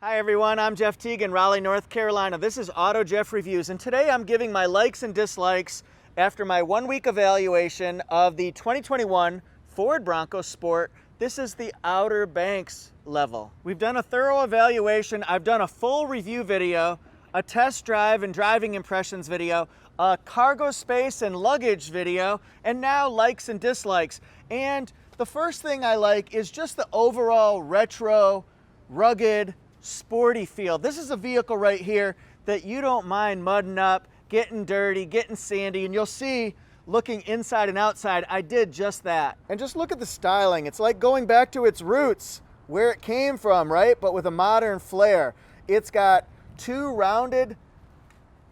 Hi everyone, I'm Jeff Teague in Raleigh, North Carolina. This is AutoJeff Reviews, and today I'm giving my likes and dislikes after my 1-week evaluation of the 2021 Ford Bronco Sport. This is the Outer Banks level. We've done a thorough evaluation. I've done a full review video, a test drive and driving impressions video, a cargo space and luggage video, and now likes and dislikes. And the first thing I like is just the overall retro, rugged, sporty feel. This is a vehicle right here that you don't mind mudding up, getting dirty, getting sandy, and you'll see looking inside and outside, I did just that. And just look at the styling. It's like going back to its roots, where it came from, right? But with a modern flair. It's got 2 rounded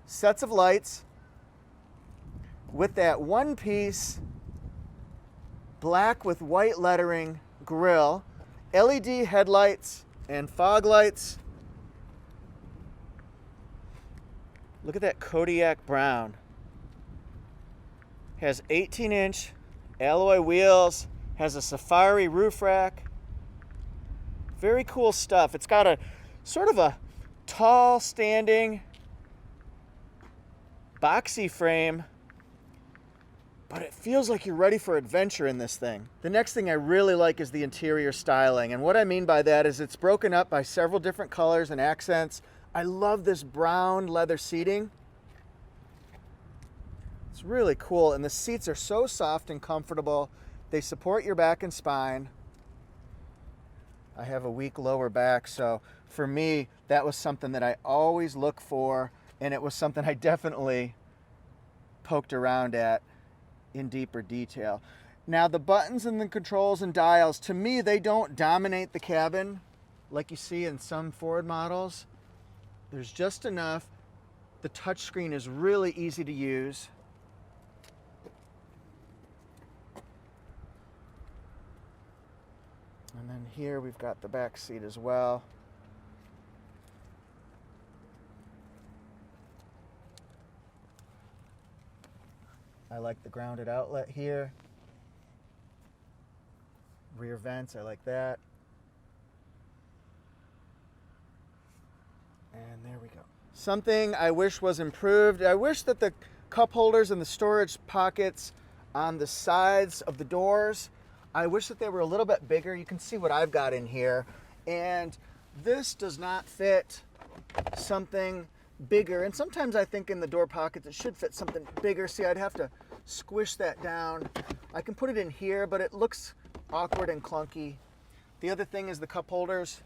sets of lights with that one-piece black with white lettering grille, LED headlights, and fog lights. Look at that Kodiak brown. Has 18-inch alloy wheels, has a safari roof rack. Very cool stuff. It's got a sort of a tall standing boxy frame, but it feels like you're ready for adventure in this thing. The next thing I really like is the interior styling. And what I mean by that is it's broken up by several different colors and accents. I love this brown leather seating. It's really cool. And the seats are so soft and comfortable. They support your back and spine. I have a weak lower back, so for me, that was something that I always look for. And it was something I definitely poked around at in deeper detail. Now the buttons and the controls and dials, to me, they don't dominate the cabin like you see in some Ford models. There's just enough. The touchscreen is really easy to use. And then here we've got the back seat as well. I like the grounded outlet here. Rear vents, I like that. And there we go. Something I wish was improved. I wish that the cup holders and the storage pockets on the sides of the doors, I wish that they were a little bit bigger. You can see what I've got in here. And this does not fit something bigger, and sometimes I think in the door pockets it should fit something bigger. See, I'd have to squish that down. I can put it in here, but it looks awkward and clunky. The other thing is the cup holders.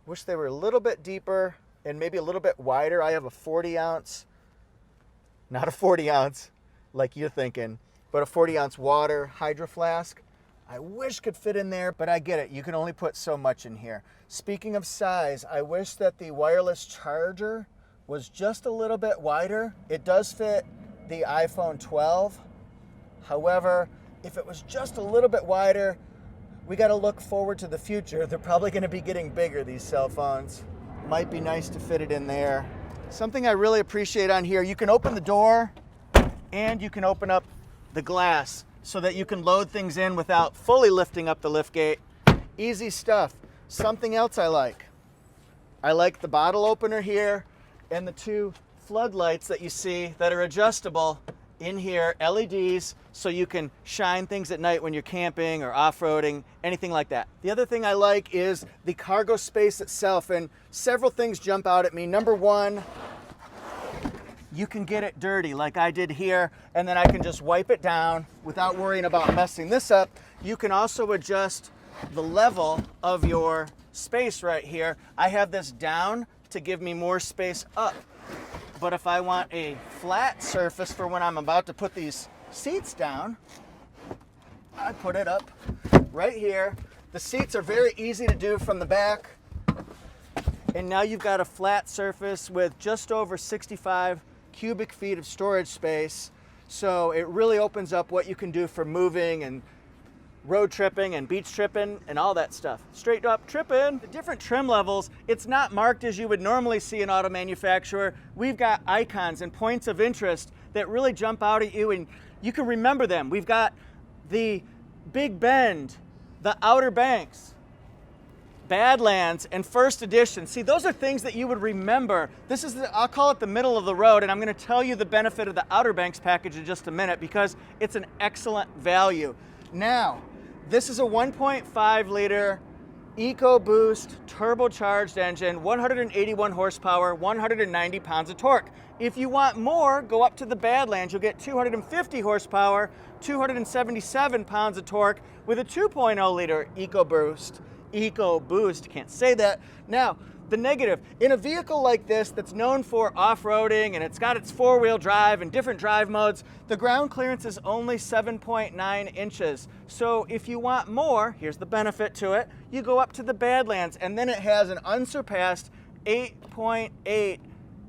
Wish they were a little bit deeper and maybe a little bit wider. I have a 40-ounce, not a 40-ounce like you're thinking, but a 40-ounce water hydro flask. I wish could fit in there, but I get it. You can only put so much in here. Speaking of size, I wish that the wireless charger was just a little bit wider. It does fit the iPhone 12. However, if it was just a little bit wider, we got to look forward to the future. They're probably going to be getting bigger, these cell phones. Might be nice to fit it in there. Something I really appreciate on here, you can open the door and you can open up the glass so that you can load things in without fully lifting up the liftgate. Easy stuff. Something else I like the bottle opener here and the 2 floodlights that you see that are adjustable in here, LEDs, so you can shine things at night when you're camping or off-roading, anything like that. The other thing I like is the cargo space itself, and several things jump out at me. Number 1, you can get it dirty like I did here, and then I can just wipe it down without worrying about messing this up. You can also adjust the level of your space right here. I have this down to give me more space up. But if I want a flat surface for when I'm about to put these seats down, I put it up right here. The seats are very easy to do from the back. And now you've got a flat surface with just over 65 cubic feet of storage space. So it really opens up what you can do for moving and road tripping and beach tripping and all that stuff. Straight up tripping. The different trim levels, it's not marked as you would normally see an auto manufacturer. We've got icons and points of interest that really jump out at you and you can remember them. We've got the Big Bend, the Outer Banks, Badlands and First Edition. See, those are things that you would remember. This is, I'll call it the middle of the road, and I'm going to tell you the benefit of the Outer Banks package in just a minute because it's an excellent value. Now, this is a 1.5 liter EcoBoost turbocharged engine, 181 horsepower, 190 pounds of torque. If you want more, go up to the Badlands. You'll get 250 horsepower, 277 pounds of torque with a 2.0 liter EcoBoost, can't say that. Now, the negative, in a vehicle like this that's known for off-roading and it's got its four-wheel drive and different drive modes, the ground clearance is only 7.9 inches. So if you want more, here's the benefit to it, you go up to the Badlands and then it has an unsurpassed 8.8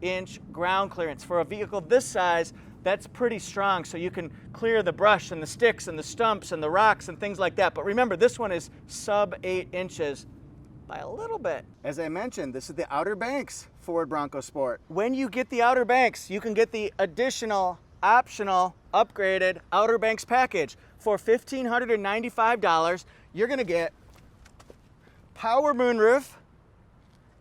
inch ground clearance. For a vehicle this size, that's pretty strong, so you can clear the brush and the sticks and the stumps and the rocks and things like that. But remember, this one is sub 8 inches by a little bit. As I mentioned, this is the Outer Banks Ford Bronco Sport. When you get the Outer Banks, you can get the additional, optional, upgraded Outer Banks package. For $1,595, you're gonna get power moonroof,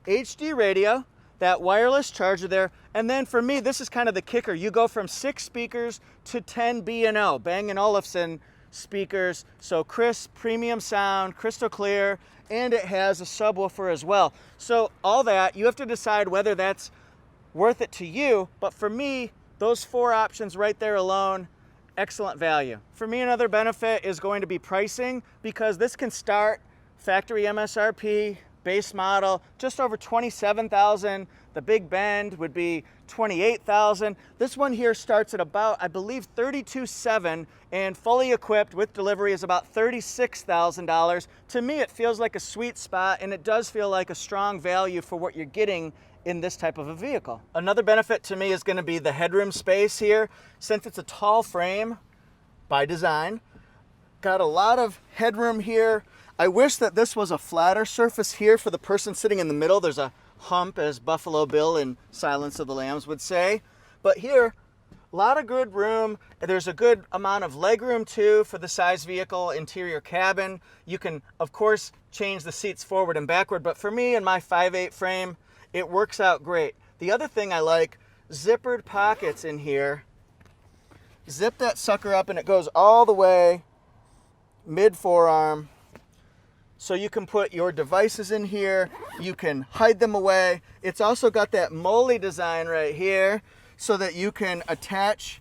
HD radio, that wireless charger there, and then for me, this is kind of the kicker. You go from 6 speakers to 10 B&O, Bang & Olufsen speakers, so crisp, premium sound, crystal clear, and it has a subwoofer as well. So all that, you have to decide whether that's worth it to you, but for me, those 4 options right there alone, excellent value. For me, another benefit is going to be pricing, because this can start factory MSRP, base model, just over $27,000. The Big Bend would be $28,000. This one here starts at about, I believe, $32,700, and fully equipped with delivery is about $36,000. To me, it feels like a sweet spot, and it does feel like a strong value for what you're getting in this type of a vehicle. Another benefit to me is going to be the headroom space here. Since it's a tall frame by design, got a lot of headroom here. I wish that this was a flatter surface here for the person sitting in the middle. There's a hump, as Buffalo Bill in Silence of the Lambs would say. But here, a lot of good room. There's a good amount of leg room too for the size vehicle, interior cabin. You can, of course, change the seats forward and backward, but for me and my 5'8" frame, it works out great. The other thing I like, zippered pockets in here. Zip that sucker up and it goes all the way mid forearm. So you can put your devices in here, you can hide them away. It's also got that molly design right here so that you can attach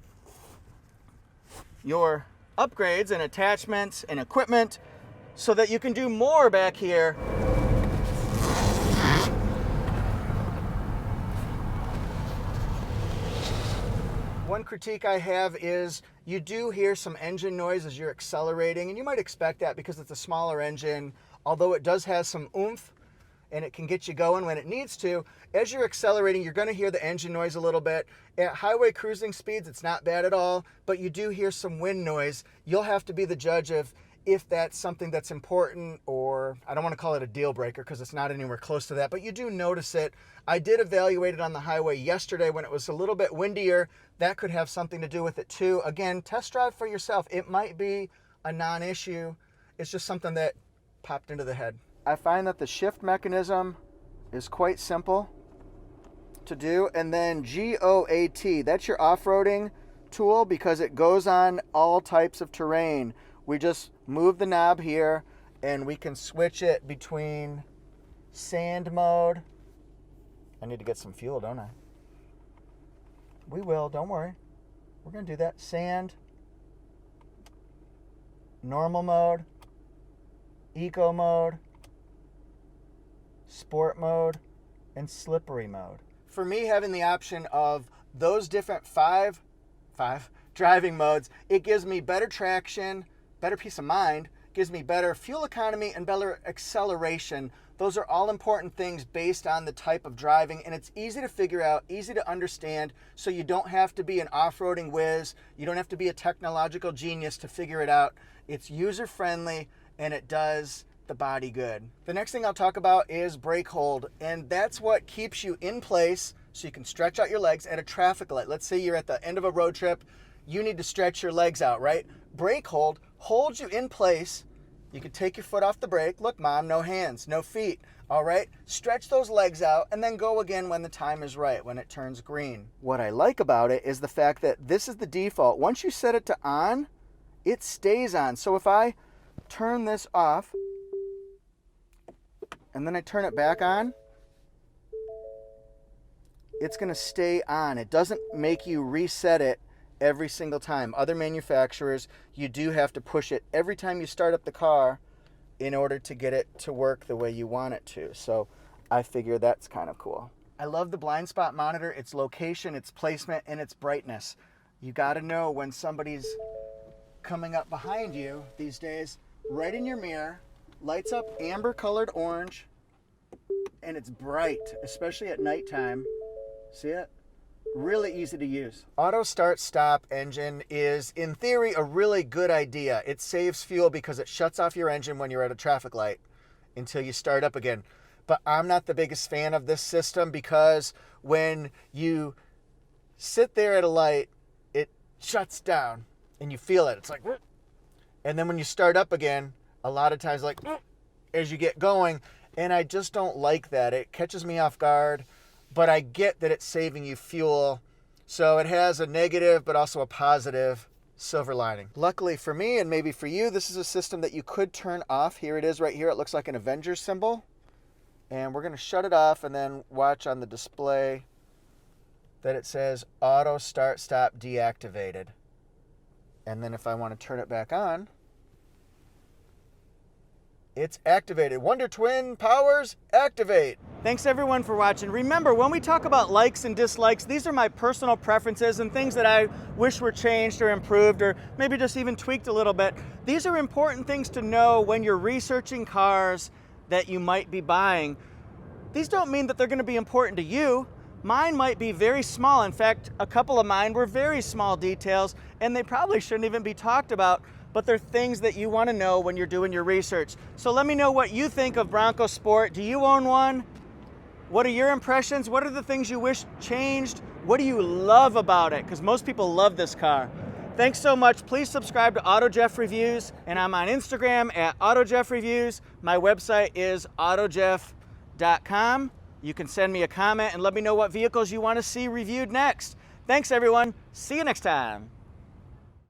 your upgrades and attachments and equipment so that you can do more back here. One critique I have is you do hear some engine noise as you're accelerating, and you might expect that because it's a smaller engine, although it does have some oomph and it can get you going when it needs to. As you're accelerating, you're going to hear the engine noise a little bit. At highway cruising speeds, it's not bad at all, but you do hear some wind noise. You'll have to be the judge of if that's something that's important, or I don't want to call it a deal breaker because it's not anywhere close to that, but you do notice it. I did evaluate it on the highway yesterday when it was a little bit windier. That could have something to do with it too. Again, test drive for yourself. It might be a non-issue. It's just something that popped into the head. I find that the shift mechanism is quite simple to do. And then GOAT, that's your off-roading tool because it goes on all types of terrain. We just move the knob here and we can switch it between sand mode. I need to get some fuel, don't I? We will, don't worry. We're gonna do that. Sand, normal mode, eco mode, sport mode, and slippery mode. For me, having the option of those different five driving modes, it gives me better traction, better peace of mind, gives me better fuel economy, and better acceleration. Those are all important things based on the type of driving, and it's easy to figure out, easy to understand, so you don't have to be an off-roading whiz, you don't have to be a technological genius to figure it out. It's user-friendly, and it does the body good. The next thing I'll talk about is brake hold, and that's what keeps you in place so you can stretch out your legs at a traffic light. Let's say you're at the end of a road trip, you need to stretch your legs out, right? Brake hold holds you in place You can take your foot off the brake. Look, Mom, no hands, no feet. All right? Stretch those legs out and then go again when the time is right, when it turns green. What I like about it is the fact that this is the default. Once you set it to on, it stays on. So if I turn this off and then I turn it back on, it's going to stay on. It doesn't make you reset it every single time. Other manufacturers, you do have to push it every time you start up the car in order to get it to work the way you want it to. So I figure that's kind of cool. I love the blind spot monitor, its location, its placement, and its brightness. You got to know when somebody's coming up behind you these days. Right in your mirror, lights up amber colored orange, and it's bright, especially at nighttime. See it? Really easy to use. Auto start stop engine is, in theory, a really good idea. It saves fuel because it shuts off your engine when you're at a traffic light until you start up again. But I'm not the biggest fan of this system because when you sit there at a light, it shuts down and you feel it. It's like, and then when you start up again, a lot of times like, as you get going, and I just don't like that. It catches me off guard. But I get that it's saving you fuel. So it has a negative, but also a positive silver lining. Luckily for me, and maybe for you, this is a system that you could turn off. Here it is right here. It looks like an Avengers symbol. And we're going to shut it off and then watch on the display that it says auto start stop deactivated. And then if I want to turn it back on, it's activated. Wonder Twin powers activate. Thanks everyone for watching. Remember, when we talk about likes and dislikes, these are my personal preferences and things that I wish were changed or improved or maybe just even tweaked a little bit. These are important things to know when you're researching cars that you might be buying. These don't mean that they're going to be important to you. Mine might be very small. In fact, a couple of mine were very small details and they probably shouldn't even be talked about. But they're things that you want to know when you're doing your research. So let me know what you think of Bronco Sport. Do you own one? What are your impressions? What are the things you wish changed? What do you love about it? Because most people love this car. Thanks so much. Please subscribe to AutoJeff Reviews, and I'm on Instagram at AutoJeff Reviews. My website is autojeff.com. You can send me a comment and let me know what vehicles you want to see reviewed next. Thanks everyone. See you next time.